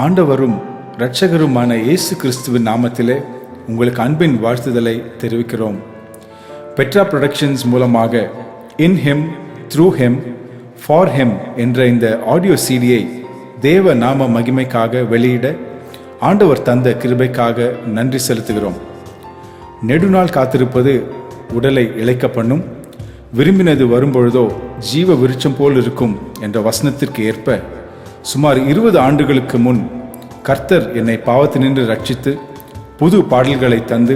ஆண்டவரும் இரட்சகருமான இயேசு கிறிஸ்துவின் நாமத்திலே உங்களுக்கு அன்பின் வாழ்த்துதலை தெரிவிக்கிறோம். பெட்ரா புரொடக்ஷன்ஸ் மூலமாக in him, through him, for him என்ற இந்த ஆடியோ சிடியை தேவ நாம மகிமைக்காக வெளியிட ஆண்டவர் தந்த கிருபைக்காக நன்றி செலுத்துகிறோம். நெடுநாள் காத்திருப்பது உடலை இளைக்க பண்ணும், விரும்பினது வரும்பொழுதோ ஜீவ விருட்சம் போல் இருக்கும் என்ற வசனத்திற்கு ஏற்ப சுமார் 20 ஆண்டுகளுக்கு முன் கர்த்தர் என்னை பாவத்தினின்று ரட்சித்து புது பாடல்களை தந்து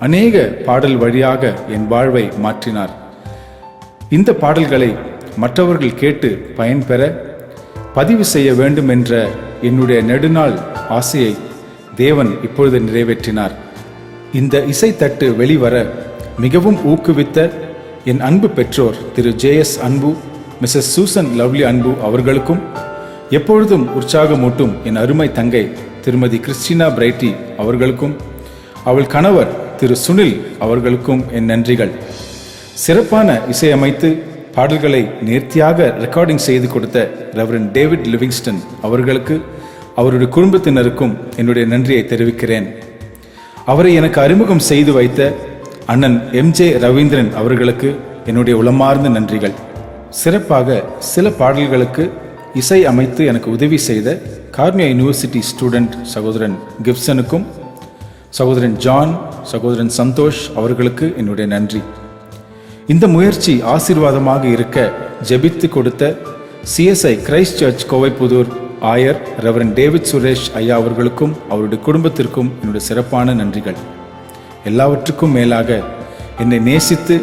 அநேக பாடல் வழியாக என் வாழ்வை மாற்றினார். இந்த பாடல்களை மற்றவர்கள் கேட்டு பயன்பெற பதிவு செய்ய வேண்டும் என்ற என்னுடைய நெடுநாள் ஆசையை தேவன் இப்பொழுது நிறைவேற்றினார். இந்த இசைத்தட்டு வெளிவர மிகவும் ஊக்குவித்த என் அன்பு பெற்றோர் திரு JS அன்பு, மிஸ்ஸஸ் சூசன் லவ்லி அன்பு அவர்களுக்கும், எப்பொழுதும் உற்சாகமூட்டும் என் அருமை தங்கை திருமதி கிறிஸ்டினா பிரைட்டி அவர்களுக்கும், அவள் கணவர் திரு சுனில் அவர்களுக்கும் என் நன்றிகள். சிறப்பான இசையமைத்து பாடல்களை நேர்த்தியாக ரெக்கார்டிங் செய்து கொடுத்த ரெவரண்ட் டேவிட் லிவிங்ஸ்டன் அவர்களுக்கு, அவருடைய குடும்பத்தினருக்கும் என்னுடைய நன்றியை தெரிவிக்கிறேன். அவரை எனக்கு அறிமுகம் செய்து வைத்த அண்ணன் MJ ரவீந்திரன் அவர்களுக்கு என்னுடைய உளமார்ந்த நன்றிகள். சிறப்பாக சில பாடல்களுக்கு இசை அமைத்து எனக்கு உதவி செய்த கார்னியா யூனிவர்சிட்டி ஸ்டூடெண்ட் சகோதரன் கிப்சனுக்கும், சகோதரன் ஜான், சகோதரன் சந்தோஷ் அவர்களுக்கு என்னுடைய நன்றி. இந்த முயற்சி ஆசீர்வாதமாக இருக்க ஜெபித்து கொடுத்த CSI கிரைஸ்ட் சர்ச் கோவைப்புதூர் ஆயர் ரெவரண்ட் டேவிட் சுரேஷ் ஐயா அவர்களுக்கும் அவருடைய குடும்பத்திற்கும் என்னுடைய சிறப்பான நன்றிகள். எல்லாவற்றுக்கும் மேலாக என்னை நேசித்து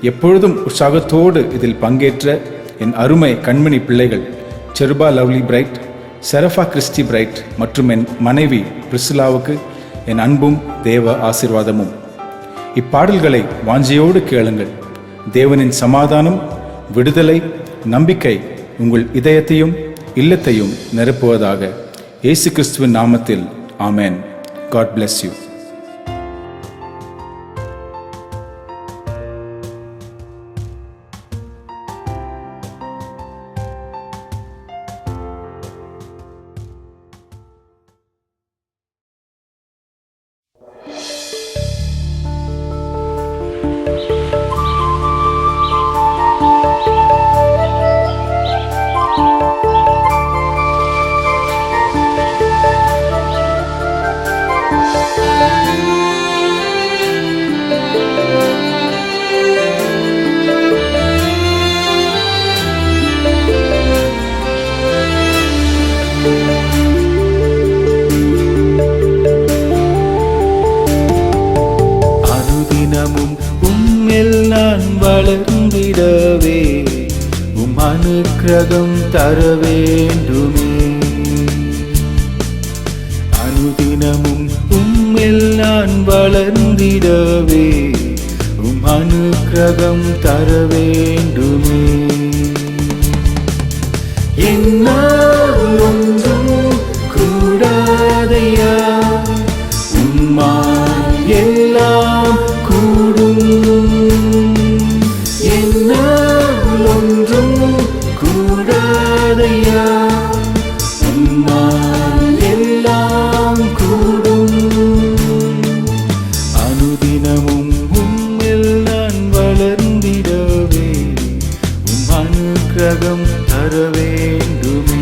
எப்பொழுதும் உற்சாகத்தோடு இதில் பங்கேற்ற என் அருமை கண்மணி பிள்ளைகள் செருபா லவ்லி பிரைட், செரஃபா கிறிஸ்டி பிரைட் மற்றும் என் மனைவி பிரிசிலாவுக்கு என் அன்பும் தேவ ஆசீர்வாதமும். இப்பாடல்களை வாஞ்சையோடு கேளுங்கள். தேவனின் சமாதானம், விடுதலை, நம்பிக்கை உங்கள் இதயத்தையும் இல்லத்தையும் நிரப்புவதாக. இயேசு கிறிஸ்துவின் நாமத்தில் ஆமென். God bless you. வளர்ந்திடவே அனுக்கிரகம் தர வேண்டுமே. அனுதினமும் உம்மில் நான் வளர்ந்திடவே அனுக்கிரகம் தர வேண்டுமே. என்னால் ஒன்றும் கூடாதையா, உம்மால் எல்லாம் கூடும். என்னால் ஒன்றும் கூடாதையா, உம்மால் எல்லாம் கூடும். அனுதினமும் உம்மில் நான் வளர்ந்திடவே அனுக்கிரகம் தர வேண்டுமே.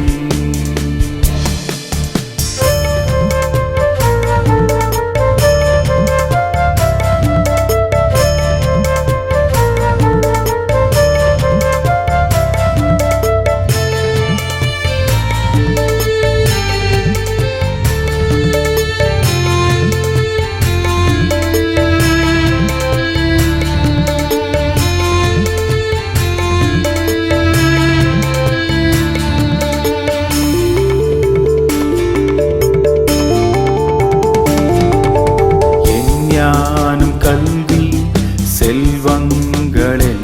கல்வி செல்வங்களெல்லாம்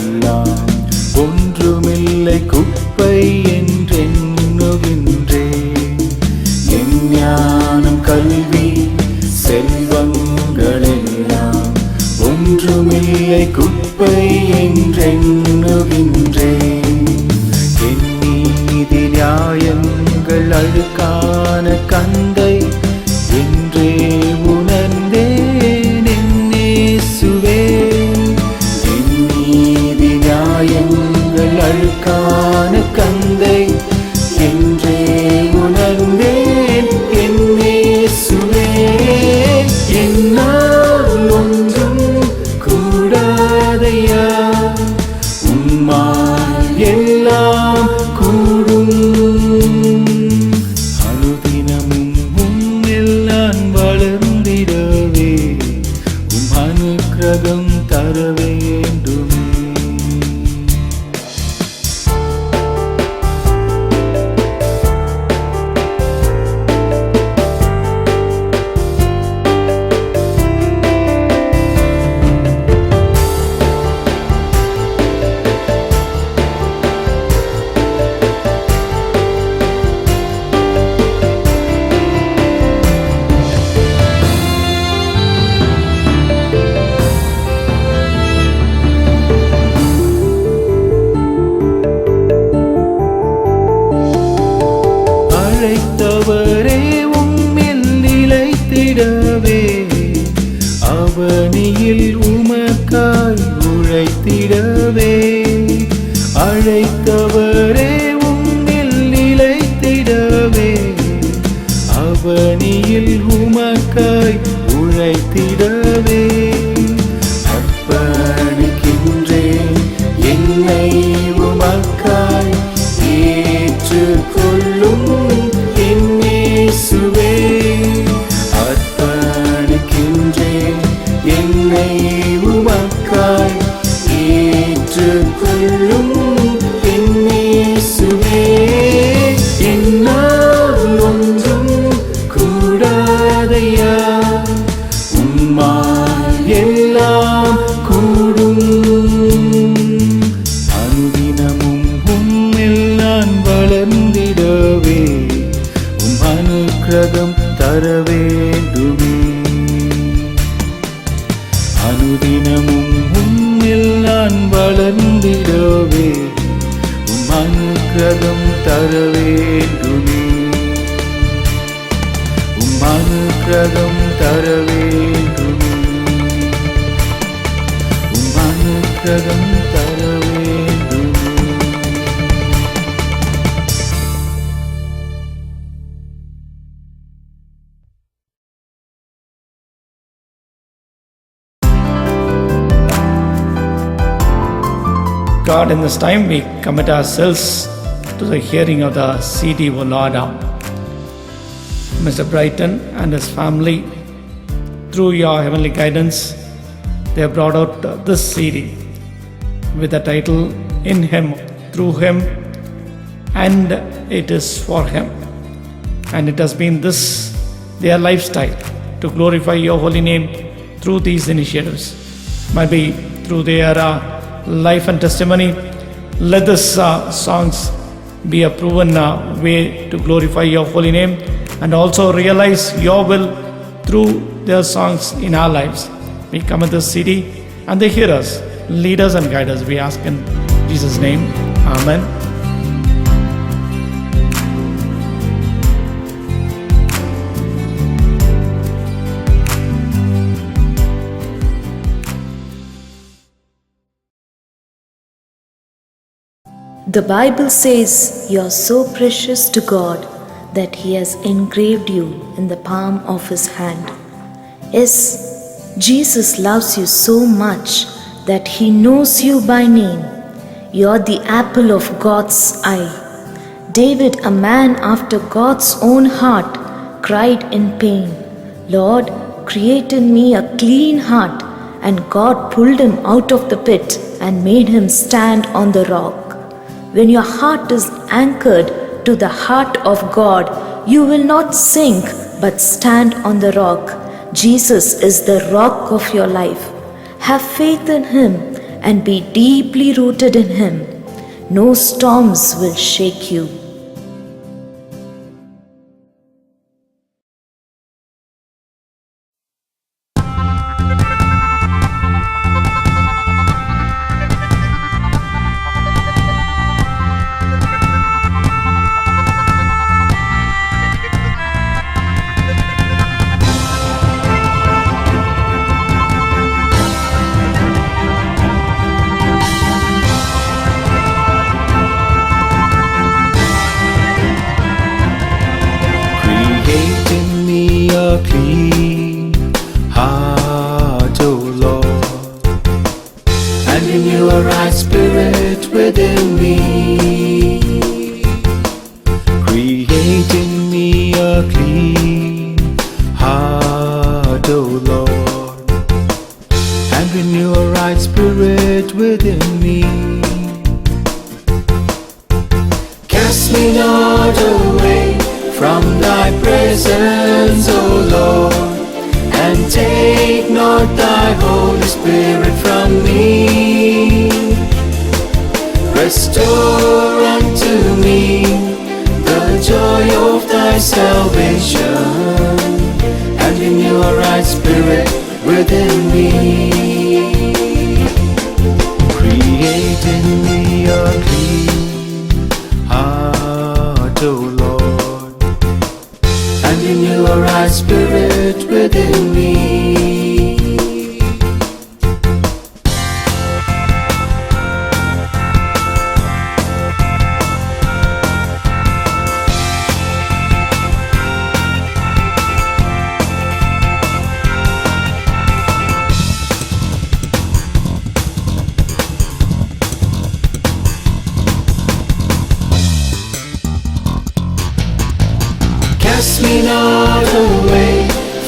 ஒன்றுமில்லை குப்பை என்றெண்ணுகின்றேன். என் ஞானம் கல்வி செல்வங்களெல்லாம் ஒன்றுமில்லை குப்பை என்றெண்ணுகின்றேன். என் நீதி நியாயங்கள் அழுக்கான கண் உம்மால் எல்லாம் கூடும். அனுதினமும் உம்மில் நான் வளர்ந்திடவே உம் அனுக்கிரகம் தர வேண்டுமே. அழைத்தவரே உம்மில் நிலைத்திடவே அவனியில் உமக்காய் உழைத்திடவே. அழைத்தவரே உம்மில் நிலைத்திடவே அவனியில் உமக்காய் உழைத்திடவே. அர்ப்பணிக்கின்றேன் என்னை உமக்காய் ஏற்றுக்கொள்ளும் என் இயேசுவே. அர்ப்பணிக்கின்றேன் என்னை உமக்காய் ஏற்றுக்கொள்ளும் என் இயேசுவே. என்னால் ஒன்றும் கூடாதையா உம்மால் எல்லாம் கூடும். அனுதினமும் உம்மில் நான் வளர்ந்திடவே உம் அனுக்கிரகம் தர வேண்டுமே. அனுதினமும் உம்மில் நான் வளர்ந்திடவே உம் அனுக்கிரகம் தர வேண்டுமே. உம் அனுக்கிரகம் தர வேண்டுமே. உம் அனுக்கிரகம் தர வேண்டுமே. God, in this time we commit ourselves to the hearing of the CD, O Lord. Mr. Brighton and his family, through your heavenly guidance, they have brought out this CD with the title In Him, Through Him, and It Is For Him. And it has been this their lifestyle to glorify your holy name through these initiatives. Might be through their life and testimony, let this songs be a proven way to glorify your holy name and also realize your will through their songs in our lives. We commit this CD and they hear us, lead us and guide us. We ask in Jesus' name. Amen. The Bible says you are so precious to God that He has engraved you in the palm of His hand. Yes, Jesus loves you so much that He knows you by name. You are the apple of God's eye. David, a man after God's own heart, cried in pain, Lord, create in me a clean heart. And God pulled him out of the pit and made him stand on the rock. When your heart is anchored to the heart of God, you will not sink but stand on the rock. Jesus is the rock of your life. Have faith in Him and be deeply rooted in Him. No storms will shake you. within me. Create in me a clean heart, O Lord, and renew a right spirit within me. Cast me not away from thy presence, O Lord, and take not thy Holy Spirit from me. Restore unto me the joy of thy salvation, and renew a right spirit within me. Create in me a clean heart, O Lord, and renew a right spirit within me. Cast me not away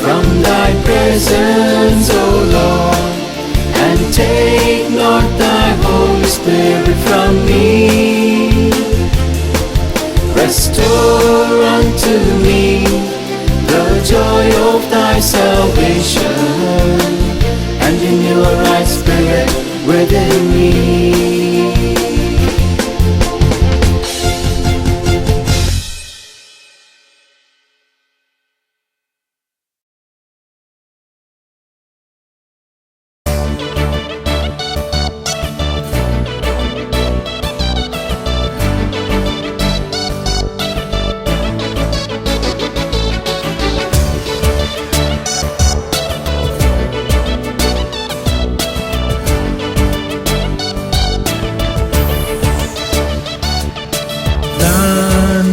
from thy presence, O Lord, and take not thy Holy Spirit from me. Restore unto me the joy of thy salvation, and renew a right spirit within me. நான்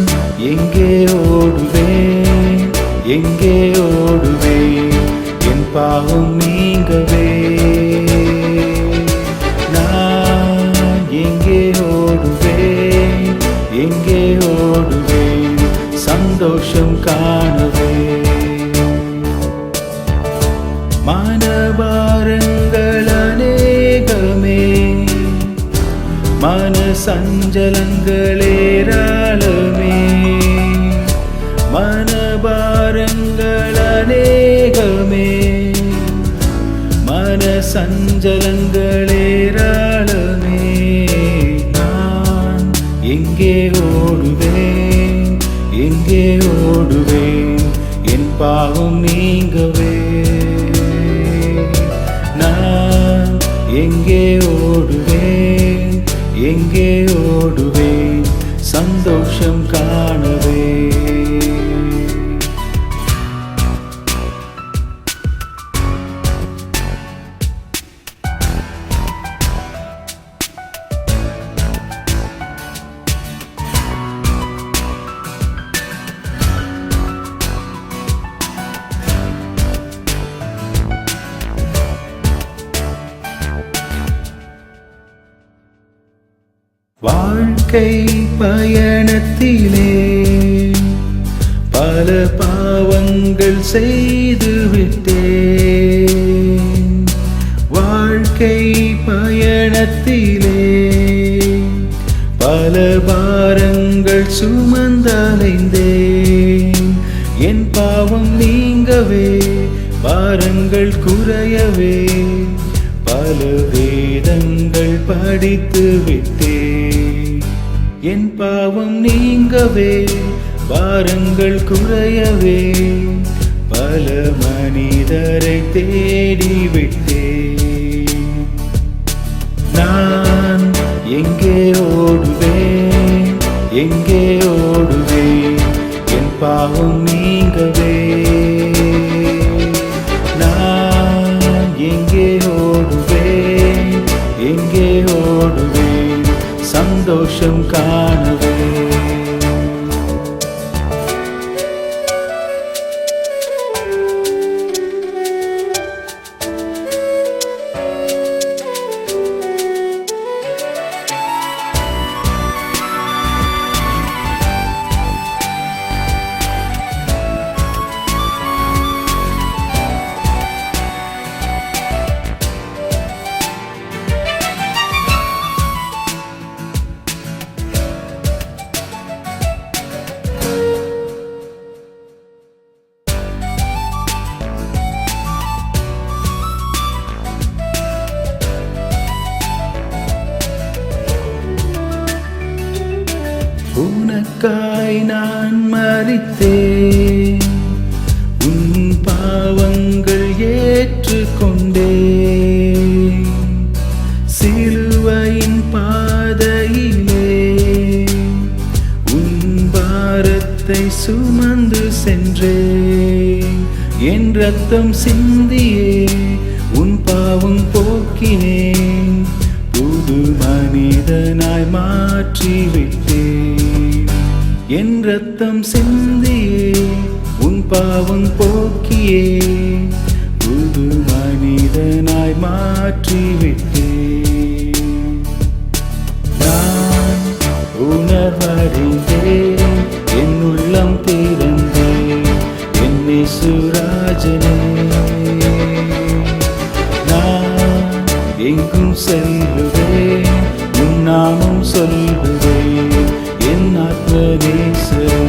எங்கே ஓடுவேன், எங்கே ஓடுவேன், என் பாவம் நீங்கவே. நான் எங்கே ஓடுவேன், எங்கே ஓடுவேன், சந்தோஷம் காணவே. மனபாரங்கள் அநேகமே, மன சஞ்சலங்களேராளமே, மனபாரங்கள் அநேகமே, மன சஞ்சலங்களேராளமே. நான் எங்கே ஓடுவேன், எங்கே ஓடுவேன், என் பாவம் நீங்கவே. நான் எங்கே ஓடுவேன், எங்கே ஓடுவேன், சந்தோஷம் காணவே. வாழ்க்கை பயணத்திலே பல பாவங்கள் செய்து விட்டேன். வாழ்க்கை பயணத்திலே பல பாரங்கள் சுமந்தலைந்தேன். என் பாவம் நீங்கவே, பாரங்கள் குறையவே, பல வேதங்கள் படித்து விட்டேன். என் பாவம் நீங்கவே, பாரங்கள் குறையவே, பல மனிதரை தேடிவிட்டேன். நான் எங்கே ஓடுவேன், எங்கே ஓடுவேன், என் பாவம் நீங்கவே. நான் எங்கே ஓடுவேன், எங்கே ஓடுவேன், சந்தோஷம் காணவே. உனக்காய் நான் மரித்தேன், உன் பாவங்கள் ஏற்றுக்கொண்டேன். சிலுவையின் பாதையிலே உன் பாரத்தை சுமந்து சென்றேன். என் ரத்தம் சிந்தியே உன் பாவம் போக்கினேன், புது மனிதனாய் மாற்றிவிட்டேன். என் ரத்தம் சிந்தியே உன் பாவம் போக்கியே, புது மனிதனாய் மாற்றிவிட்டேன். நான் உணர்வறிந்தேன், என் உள்ளம் திறந்தேன், என் இயேசுராஜனே. நான் எங்கும் செல்லுவேன், உன் நாமம் சொல்லுவேன், என் ஆத்மநேசரே.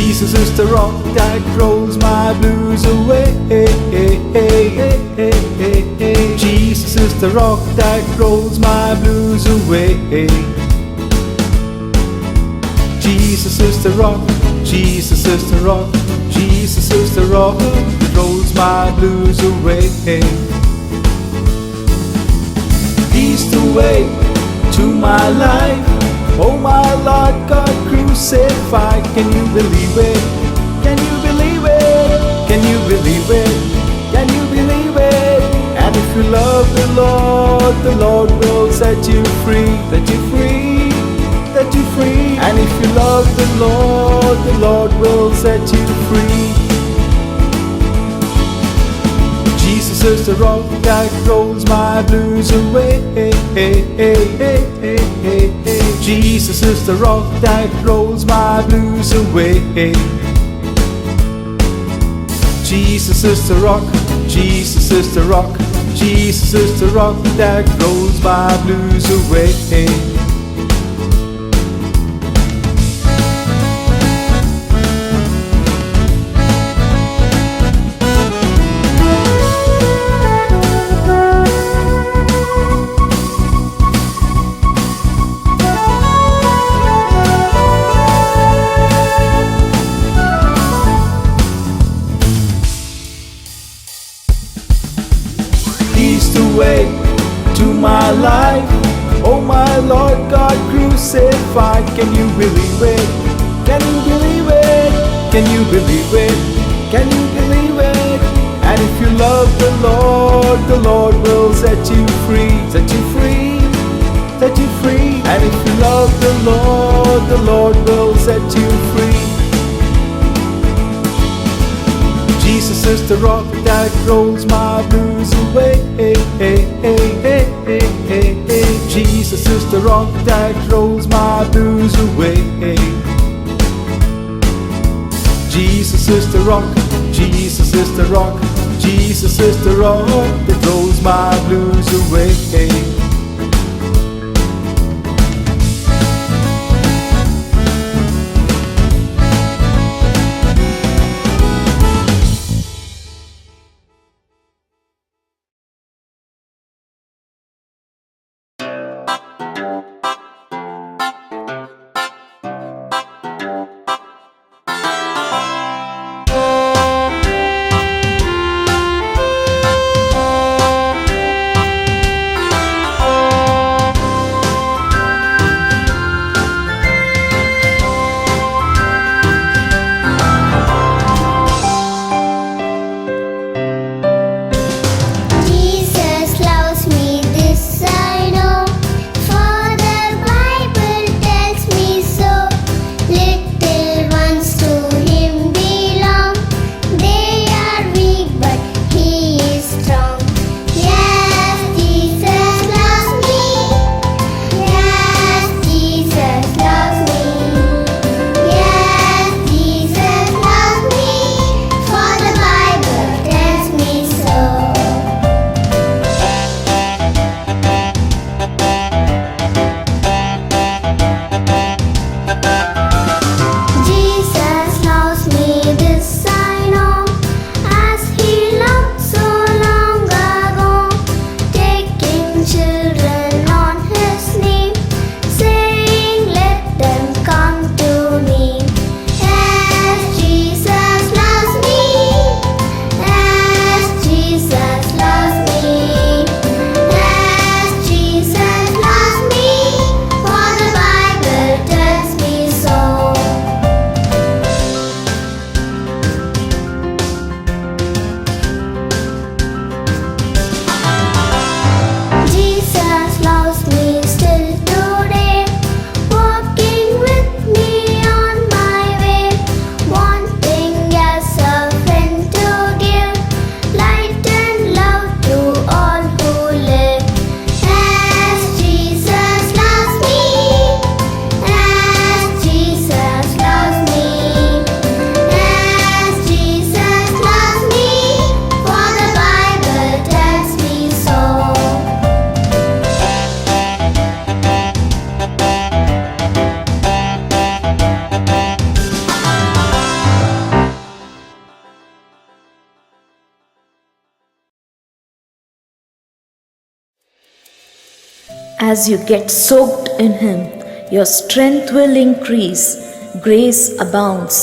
Jesus is the rock that rolls my blues away. Jesus is the rock that rolls my blues away. Jesus is the rock, Jesus is the rock, Jesus is the rock that rolls my blues away. He's the way to my life. Oh my Lord God crucified, can you believe it? Can you believe it? Can you believe it? Can you believe it? And if you love the Lord will set you free, set you free, set you free. And if you love the Lord will set you free. Jesus is the rock that rolls my blues away. Jesus is the rock that rolls my blues away. Jesus is the rock, Jesus is the rock, Jesus is the rock that rolls my blues away. Way to my life. Oh my Lord God crucified, can you believe it? Can you believe it? Can you believe it? Can you believe it? And if you love the Lord will set you free, set you free, set you free. And if you love the Lord will set you free. Jesus is the rock that rolls my blues away. Jesus is the rock that rolls my blues away. Jesus is the rock, Jesus is the rock, Jesus is the rock that rolls my blues away. As you get soaked in Him, your strength will increase, grace abounds,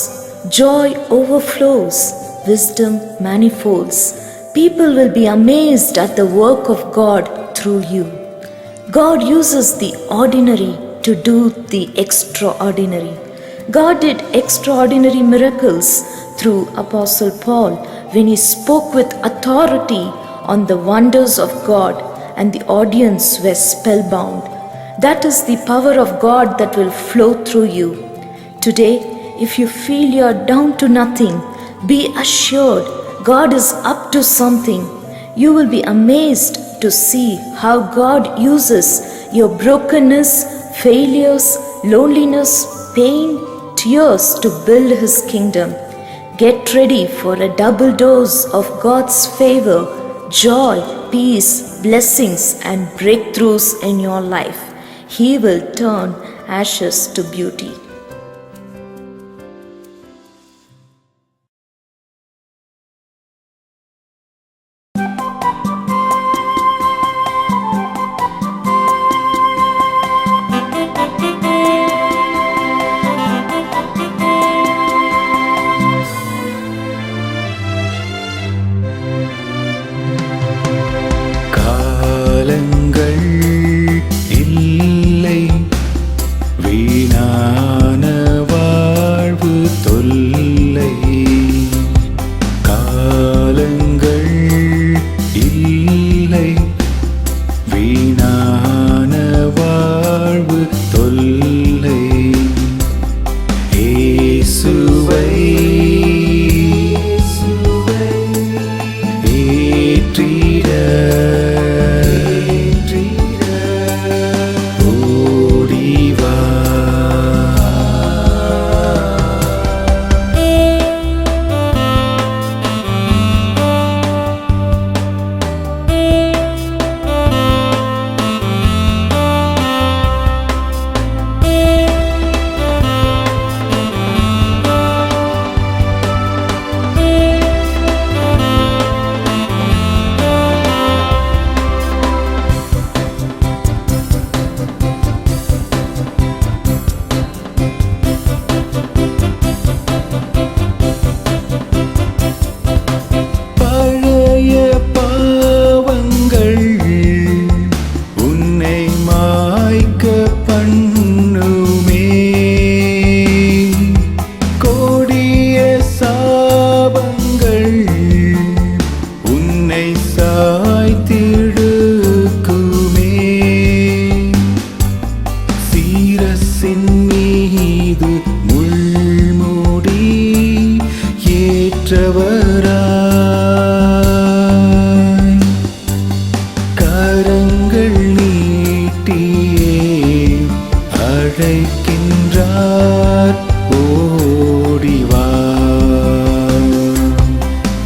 joy overflows, wisdom manifolds. People will be amazed at the work of God through you. God uses the ordinary to do the extraordinary. God did extraordinary miracles through Apostle Paul when he spoke with authority on the wonders of God, and the audience were spellbound. That is the power of God that will flow through you. Today, if you feel you are down to nothing, be assured God is up to something. You will be amazed to see how God uses your brokenness, failures, loneliness, pain, tears to build His kingdom. Get ready for a double dose of God's favor, joy, peace, blessings, and breakthroughs in your life. He will turn ashes to beauty. காலங்கள் இல்லை, வீணான வாழ்வு தொல்லை. காலங்கள் இல்லை, வீணான வாழ்வு தொல்லை. இயேசுவை ஏற்றிட ஓடிவா. பழைய பாவங்கள் உன்னை மாய்க்க பண்ணுமே. கொடிய சாபங்கள் உன்னை சாய்த்திழுக்குமே. சீரசின் மீது முள்முடி ஏற்றவராய் கரங்கள் நீட்டியே அழைக்கின்றார், ஓடிவா.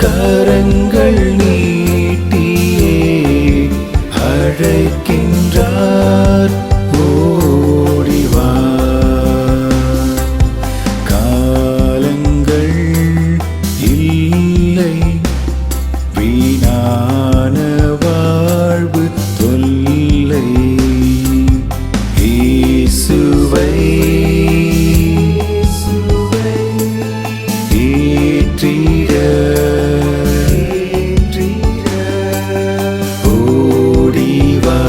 கரங்கள் நீட்டியே அழைக்கின்றார், ஓடிவா. காலங்கள் இல்லை, வீணான வாழ்வு தொல்லை. இயேசுவை ஏற்றிட ஓடிவா.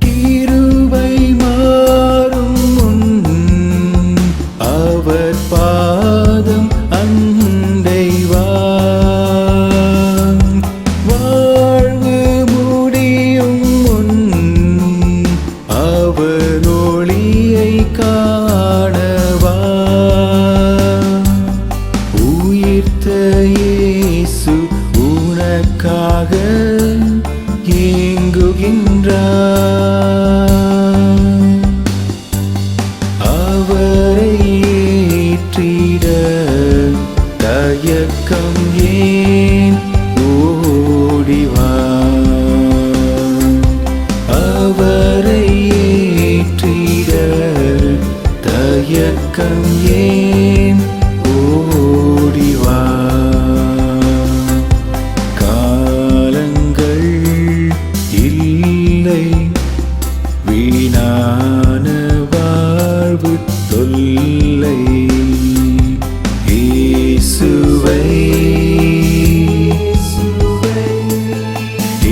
கிருபை மாறும் முன் அவர் பாதம் அண்டைவா. வாழ்வு முடியும் முன் அவர் ஒளியை காணவா. உயிர்த்த இயேசு உனக்கு எனக்காக ஏங்குகின்றார். அவரை ஏற்றிட தயக்கம் ஏன், ஓடிவா. அவரை ஏற்றிட தயக்கம் ஏன், ஓடிவா. காலங்கள் இல்லை, வீணான வாழ்வு தொல்லை. இயேசுவை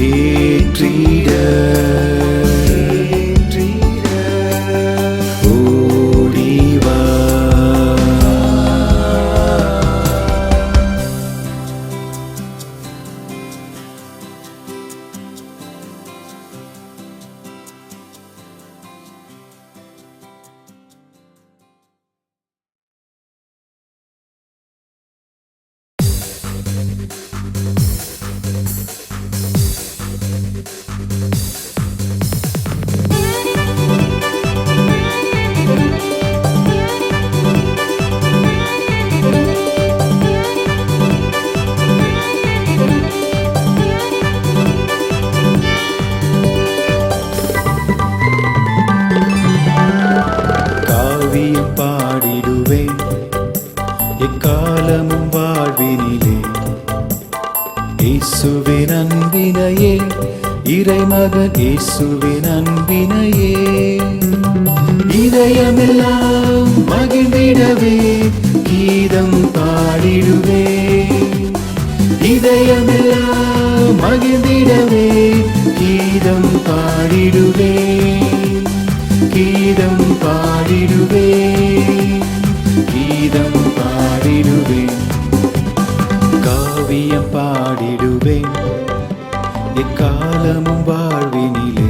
ஏற்றிட ஓடிவா. காவியம் பாடிடுவேன் எக்காலமும் வாழ்வினிலே, இயேசுவின் அன்பினையே, இறைமகன் இயேசுவின் அன்பினையே. இதயமெல்லாம் மகிழ்ந்திடவே கீதம் பாடிடுவே. இதயமெல்லாம் மகிழ்ந்திடவே கீதம் பாடிடுவே. கீதம் பாடிடுவே, கீதம் பாடிடுவே. காவியம் பாடிடுவேன் எக்காலமும் வாழ்வினிலே,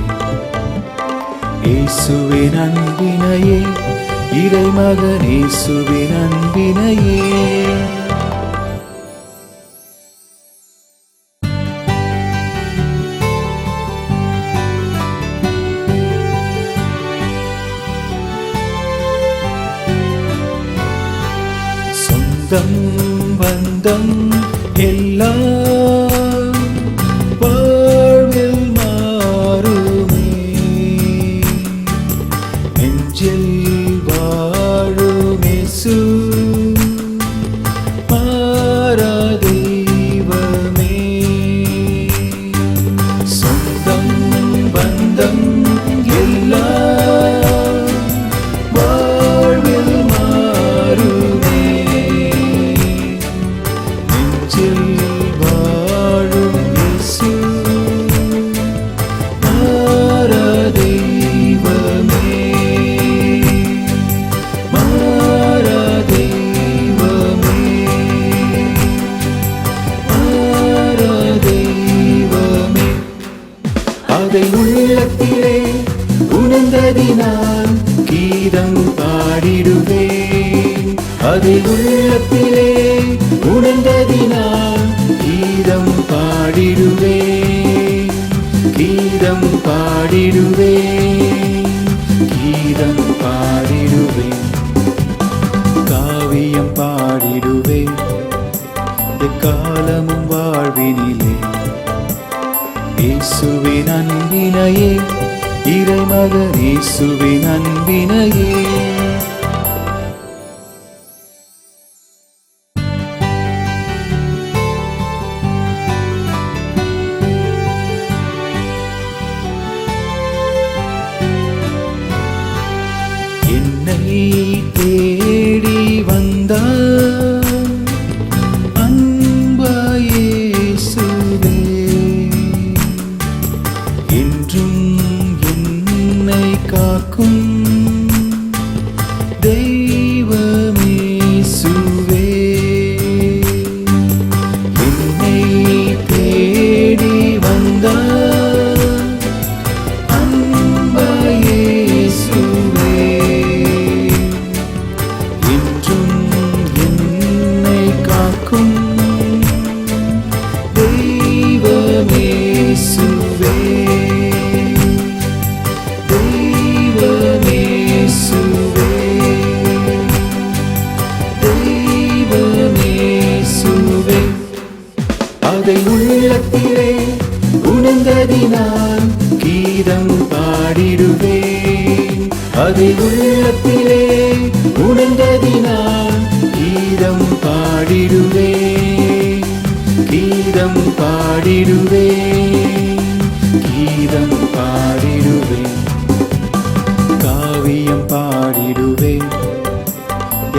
இயேசுவின் அன்பினையே, இறைமகன் இயேசுவின் அன்பினையே. சொந்தம் பந்தம் எல்லாம் வாழ்வில் மாறுமே, நெஞ்சில் வாழும் இயேசு மாறா தெய்வமே. சொந்தம் பந்தம் எல்லாம் வாழ்வில் மாறுமே, நெஞ்சில் வாழும் இயேசு மாறா தெய்வமே. மாறா தெய்வமே, மாறா தெய்வமே. அதை உள்ளத்திலே உணர்ந்ததினால் கீதம் பாடிடுவேன். அதை உள்ளத்திலே உணர்ந்ததினால் கீதம் பாடிடுவேன். கீதம் பாடிடுவேன், கீதம் பாடிடுவேன். காவியம் பாடிடுவேன் எக்காலமும் வாழ்வினிலே, இயேசுவின் அன்பினையே, இறைமகன் இயேசுவின் அன்பினையே. என்னை தேடி வந்தார் அன்பாய் இயேசுவே, என்றும் என்னை காக்கும் அதை உள்ளத்திலே உணர்ந்ததினால் கீதம் பாடிடுவேன். அதை உள்ளத்திலே உணர்ந்ததினால் கீதம் பாடிடுவேன். கீதம் பாடிடுவேன். கீதம் பாடிடுவேன். காவியம் பாடிடுவேன்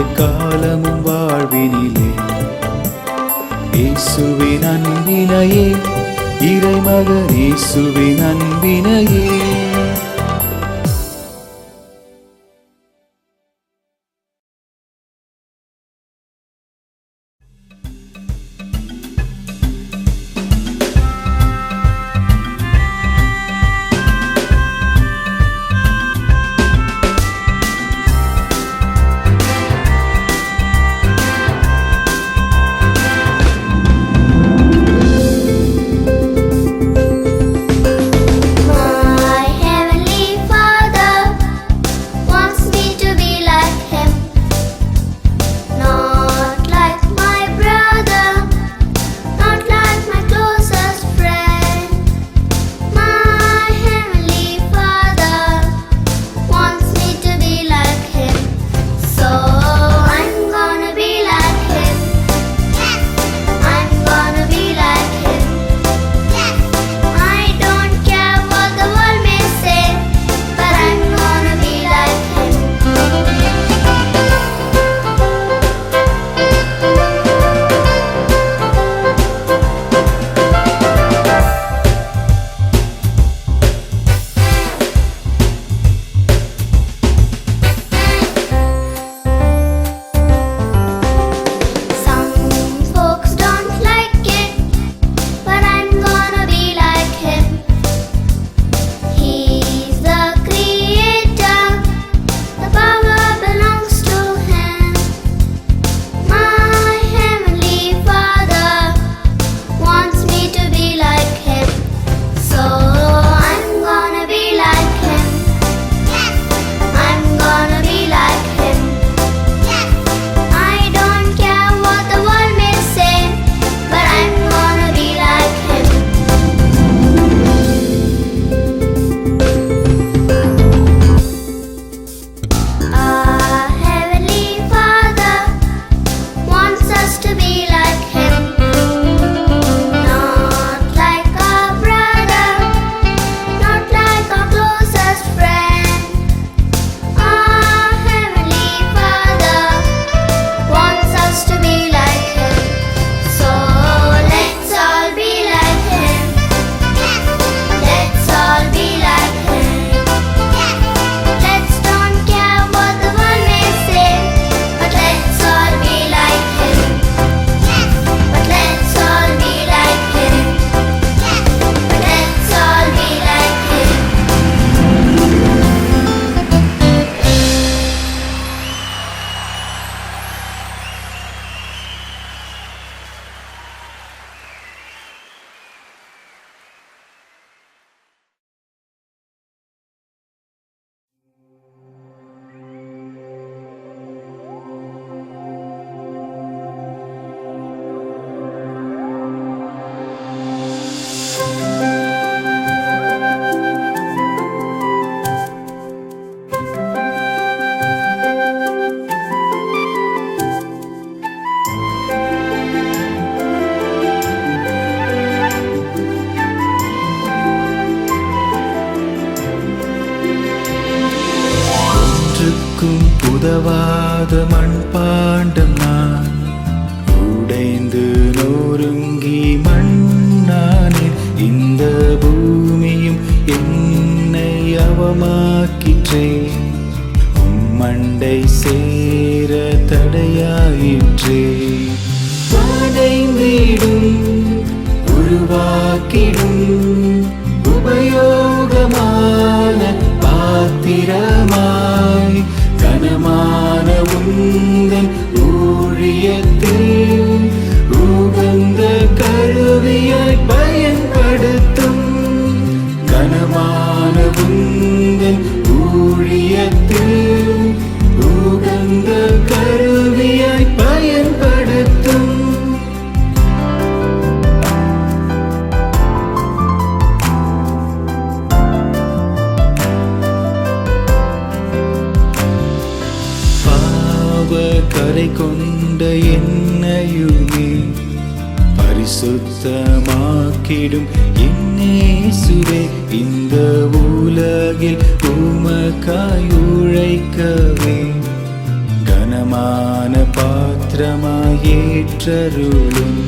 எக்காலமும் வாழ்வினிலே. இயேசுவின் அன்பினையே, இறைமகன் இயேசுவின் அன்பினையே. My Heavenly Father wants me to be like Him, not like my brother, not like my closest friend. My Heavenly Father wants me to be like Him, so I'm gonna be like Him. I'm gonna be like Him. I don't care what the world may say, but I'm gonna be like Him. Some folks don't like it, but I'm gonna be like Him. He's the creator, the power belongs to Him. My Heavenly Father wants me to be like Him, so I'm gonna be like Him. I'm gonna be like Him. I don't care what the world may say, but I'm gonna be like Him. Our Heavenly Father wants us to be like Him, not like our brother, not like our closest friend. Our Heavenly Father wants us to be like Him, so let's all be like Him. Let's all be like Him. Let's don't care what the world may say, but let's all be like Him. But let's all be like Him. But let's all be like Him. ஒன்றுக்கும் உதவாத மண்பாண்டம் நான், உடைந்து நொறுங்கி மண்ணானேன். இந்த பூமியும் என்னை அவமாக்கிற்றே, உம்மண்டை சேர தடையாயிற்றே. படைந்திடும் உருவாக்கிடும் உபயோகமான பாத்திரமாய், கனமான உந்தன் ஊழியத்தில் உகந்த கருவியாய் பயன்படுத்தும். கனமான உந்தன் ஊழியத்தில் உகந்த கருவியாய் பயன்படுத்தும். பரிசுத்தமாக்கிடும் என்னேசுவே, இந்த உலகில் உமக்காய் உழைக்கவே கனமான பாத்திரமாய் ஏற்றருளும்.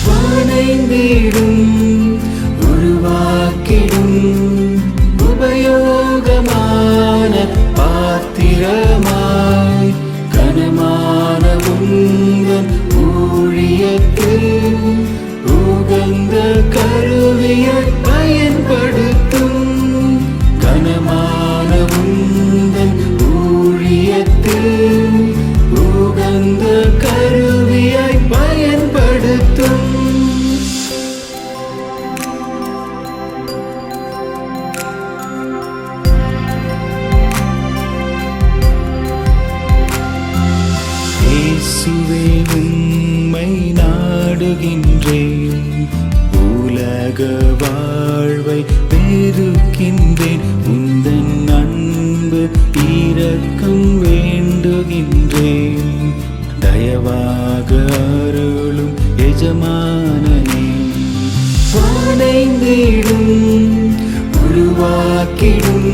வணைந்திடும் உருவாக்கிடும் உபயோகமான பாத்திரமாய் கனமான உந்தன் ஊழியத்தில் உகந்த கருவியை பயன்படுத்தும். கனமான உந்தன் ஊழியத்தில் உகந்த கருவியை பயன்படுத்தும். இயேசுவே உம்மை நாடுகின்றேன், உலக வாழ்வை பெருக்கின்றேன். உந்தன் அன்பு இரக்கம் வேண்டுகின்றேன், தயவாக அருளும் எஜமானனே. வணைந்திடும் உருவாக்கிடும்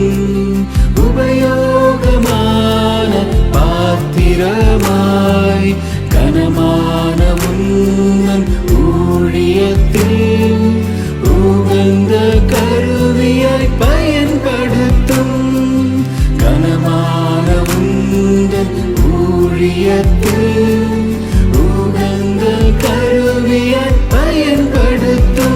உபயோகமான பாத்திரமாய் கனமான உந்தன் ஊழியத்தில் உகந்த கருவியை பயன்படுத்தும். கனமான உந்தன் ஊழியத்தில் உகந்த கருவியை பயன்படுத்தும்.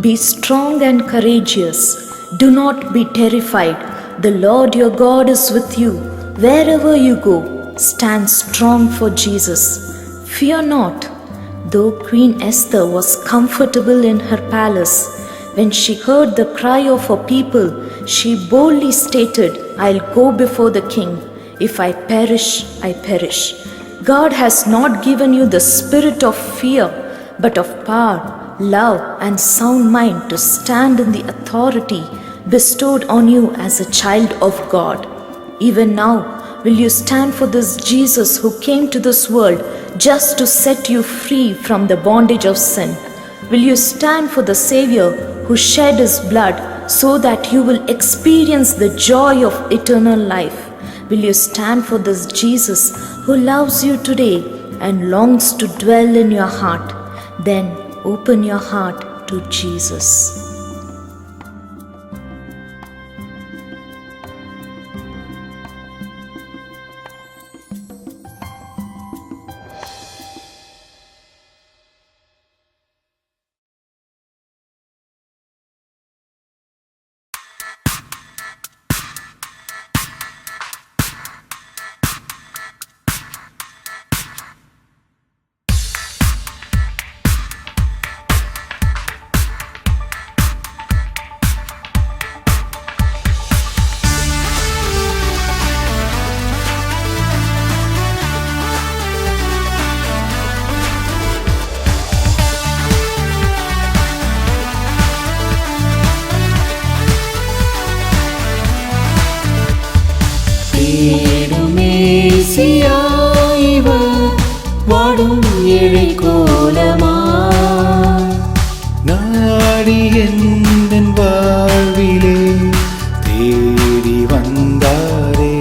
Be strong and courageous. Do not be terrified. The Lord your God is with you. Wherever you go, stand strong for Jesus. Fear not. Though Queen Esther was comfortable in her palace, when she heard the cry of her people, she boldly stated, "I'll go before the king. If I perish, I perish." God has not given you the spirit of fear, but of power, love and sound mind to stand in the authority bestowed on you as a child of God. Even now, will you stand for this Jesus who came to this world just to set you free from the bondage of sin? Will you stand for the Savior who shed his blood so that you will experience the joy of eternal life? Will you stand for this Jesus who loves you today and longs to dwell in your heart? Then open your heart to Jesus. வாடும் ஏழை கோலமா நாடி எந்தன் வாழ்விலே தேடி வந்தாரே,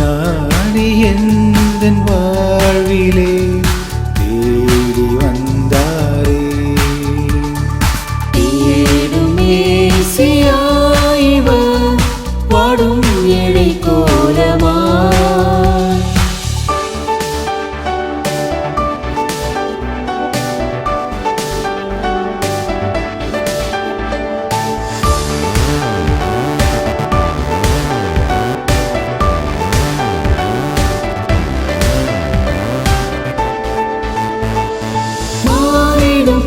நாடி எந்தன் வாழ்விலே தேடி வந்தாரே. தேடும் மேசியாயிவர் வாடும் ஏழை கோலமா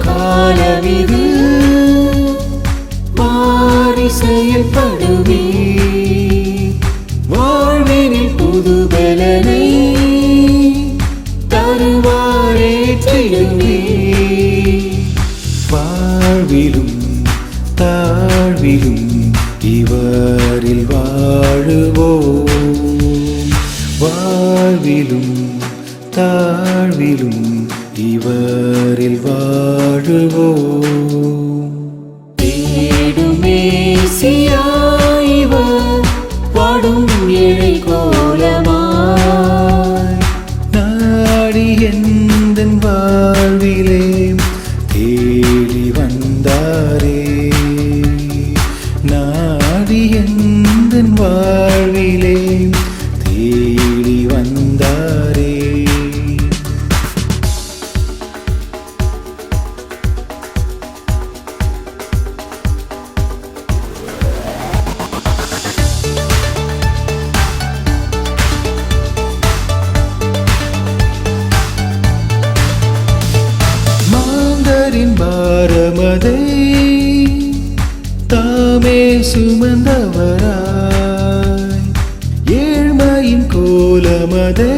காலவிது மாறி செயல்படுவே வாழ்வினில் புது பலனை வாழ்விலும் தாழ்விலும் இவரில் வாழுவோம். தேடும் மேசியா இவர், வாடும் ஏழை கோலமாய் நாடி எந்தன் வாழ்விலே தேடி வந்தாரே. நாடி எந்தன் வாழ்விலே தேடி வந்தாரே. மாந்தரின் பாரமதை தாமே சுமந்தவராய், ஏழ்மையின் கோலமதை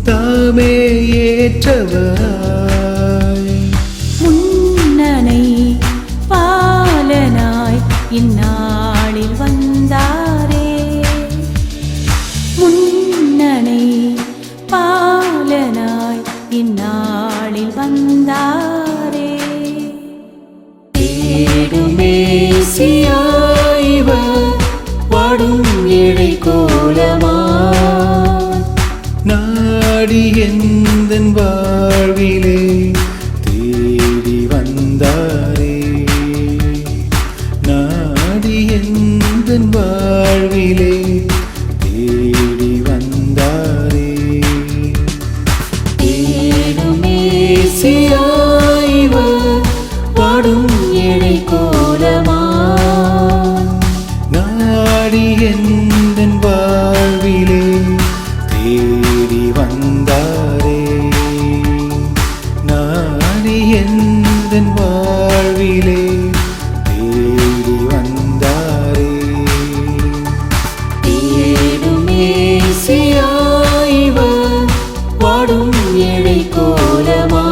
தாமே ஏற்றவராய், முன்னனை பாலனாய் இந்நாளில் வந்தாரே. முன்னனை பாலனாய் இந்நாளில் வந்தாரே. தேடும் மேசியா இவர், வாடும் ஏழை கோலமாய் நாடி எந்தன் வாழ்விலே தேடி வந்தாரே. நாடி எந்தன் வாழ்விலே தேடி வந்தாரே. தேடும் மேசியா இவர், வாடும் ஏழை கோலமாய் நாடி எந்தன் வாழ்விலே தேடி வந்தாரே. நாடி எந்தன் வாழ்விலே தேடி வந்தாரே. தேடும் மேசியா இவர், வாடும் ஏழை கோலமாய்.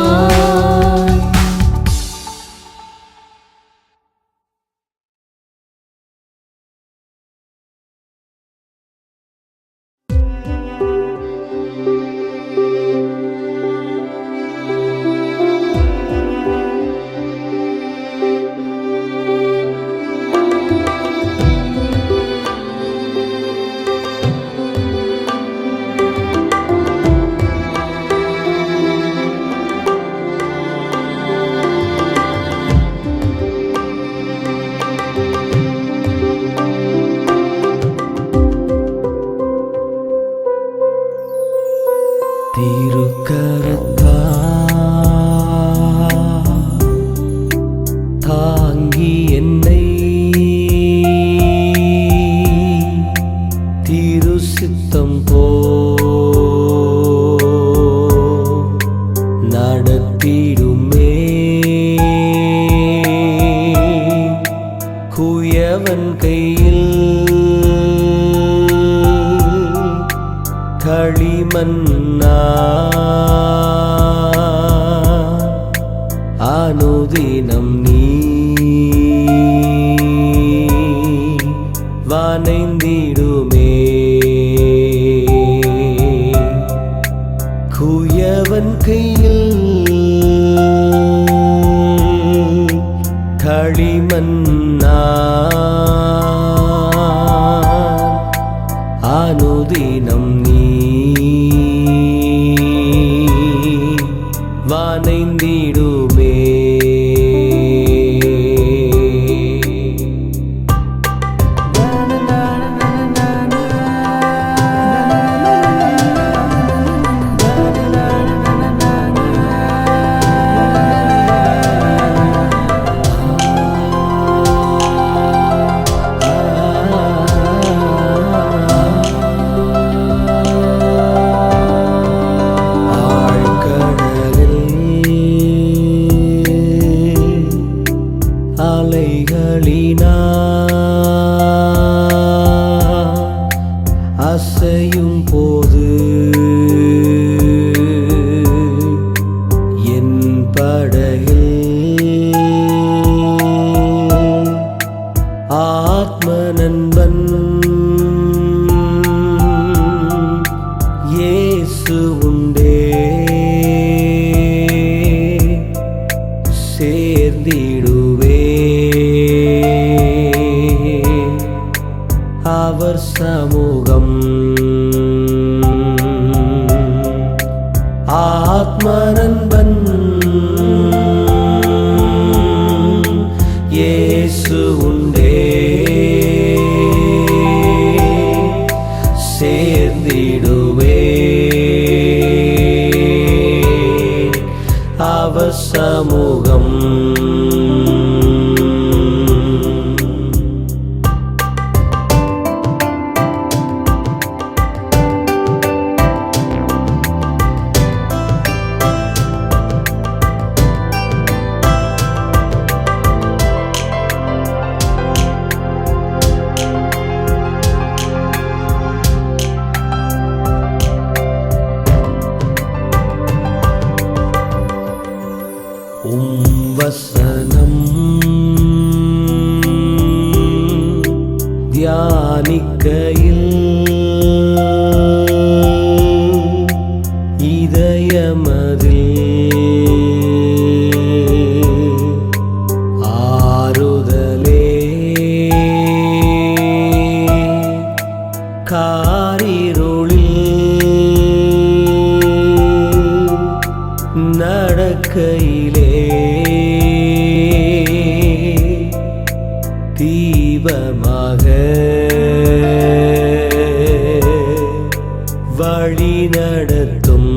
தாங்கி என்னை திரு சித்தம் போ நடத்திடுமே. குயவன் கையில் களிமண்ணா அனுதினம் நீ வானைந்திடுமே. குயவன் கையில் களிமண்ணா அனுதினம் நீ வானைந்திடுமே. அசையும் போது என் படகில் ஆத்ம நண்பன் பரமநண்பன் இயேசு உண்டே, சேர்ந்திடுவே அவர் சமூகம். வசனம் தியானிக்கையில் இதயமதில் ஆறுதலே காரிருளில் நடக்கையிலே தீபமாக வழி நடத்தும்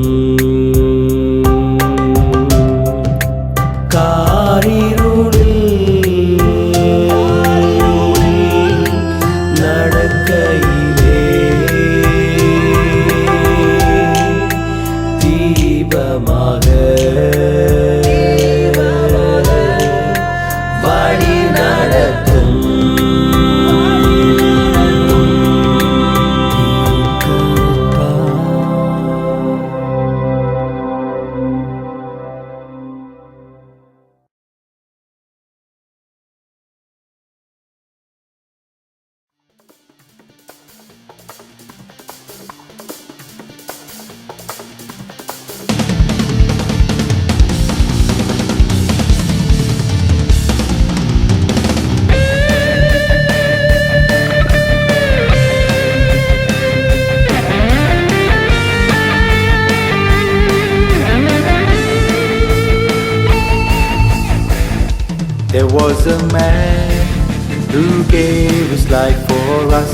காரிருளில் நடக்கையிலே தீபமாக வழி நடத்தும். There was a man who gave his life for us.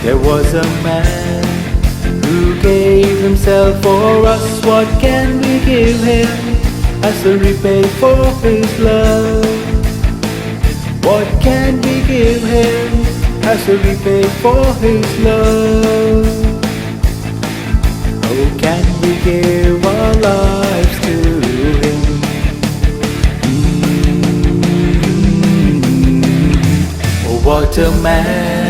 There was a man who gave himself for us. What can we give him as a repay for his love? What can we give him as a repay for his love? Oh, can we give our lives to him? What a man.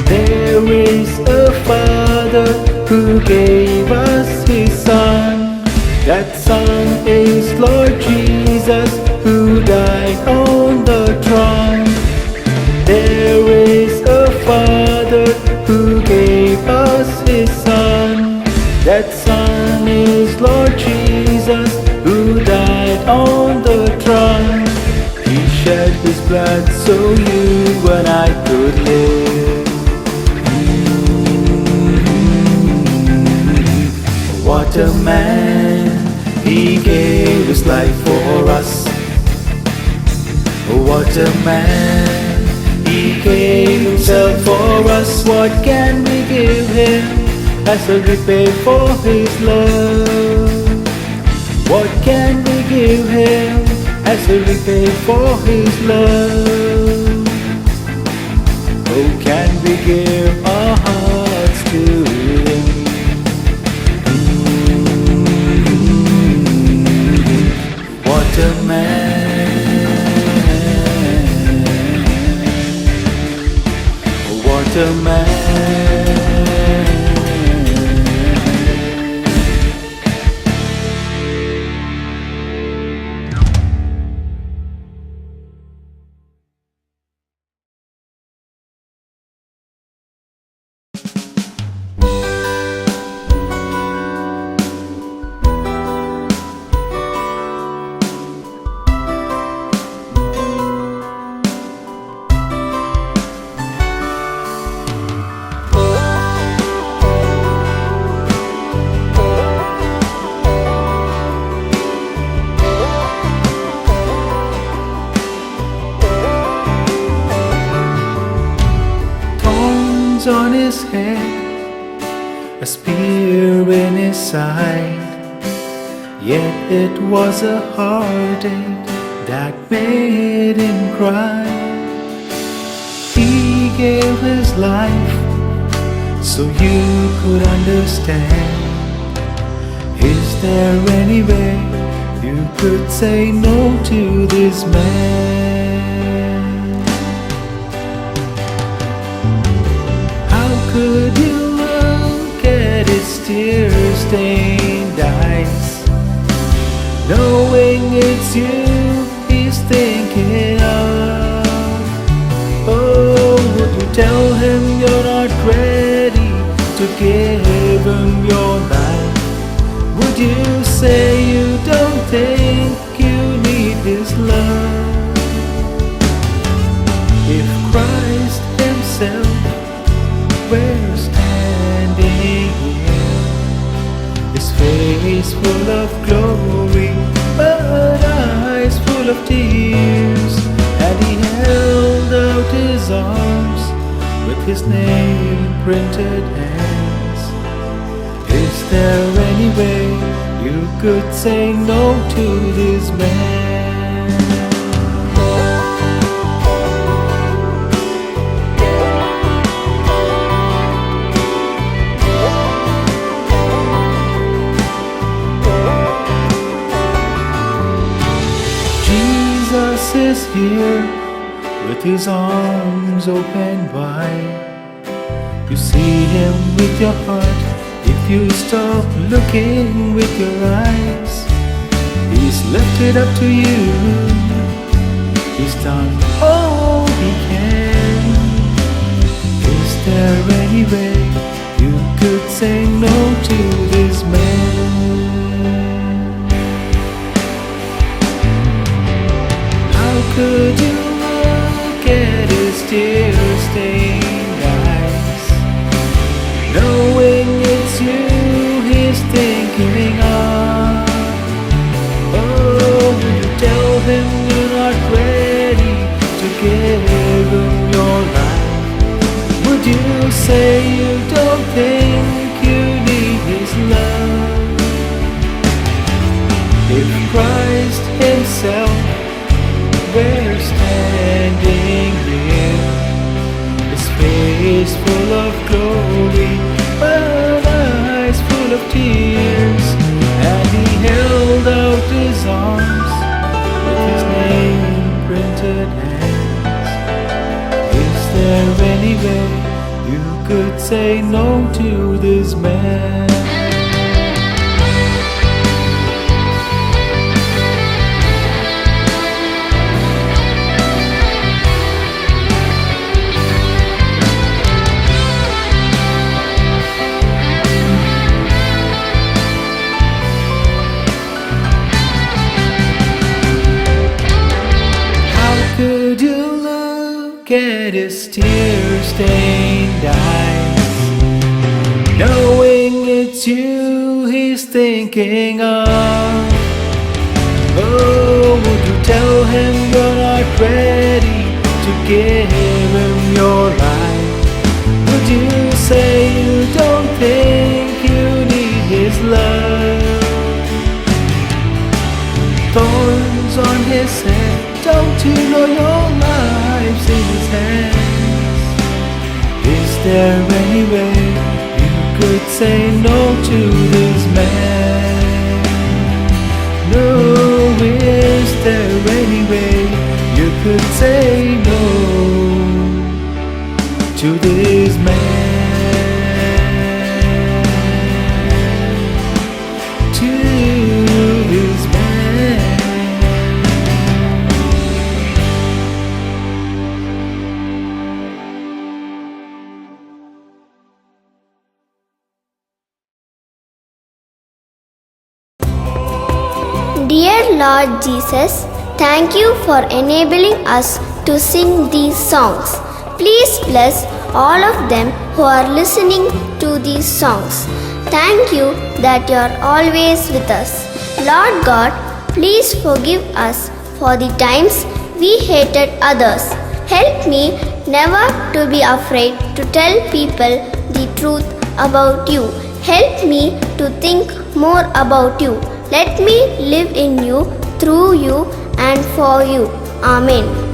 There is a Father who gave us His Son. That Son is Lord Jesus, who died on the throne. There is a Father who gave us His Son. That Son is Lord Jesus, who died on the throne. He shed His blood so you and I could live. What a man, He gave His life for us. What a man, He gave Himself for us. What can we give Him as a repay for His love? What can we give Him as a repay for His love? Oh, can we give our hearts to Him? What a man. What a man. thorns on his head, a spear in his side. Yet it was a heartache that made him cry. He gave his life so you could understand. Is there any way you could say no to this man? How could you look at his tear-stained eyes, knowing it's you he's thinking of? Oh, would you tell him you're not ready to give him your life? Would you say you don't think you need his love? If Christ himself were standing here, his face full of glory, but eyes full of tears, and he held out his arms with his name printed hands, is there any way you could say no to this man? Jesus is here with his arms open wide. You see him with your heart if you stop looking with your eyes. He's left it up to you. He's done all he can. Is there any way you could say no to this man? How could you look at his tear-stained eyes, knowing it's you he's thinking of? Oh, will you tell him you're not ready to give him your life? Would you say you don't think you need his love? If Christ himself were standing here, his face full of glory, but eyes full of tears, and he held out his arms with his name printed hands. Is there any way you could say no to this man? Could you look at his tear-stained eyes, knowing it's you he's thinking of? Oh, would you tell him you're not ready to give him your life? Would you say you don't think you need his love? Thorns on his head, don't you know your life's in his hands? Is there any way you could say no to this man? No, is there any way you could say no to this man? To this man. Dear Lord Jesus, thank you for enabling us to sing these songs. Please bless all of them who are listening to these songs. Thank you that you are always with us. Lord God, please forgive us for the times we hated others. Help me never to be afraid to tell people the truth about you. Help me to think more about you. Let me live in you, through you, and for you. Amen.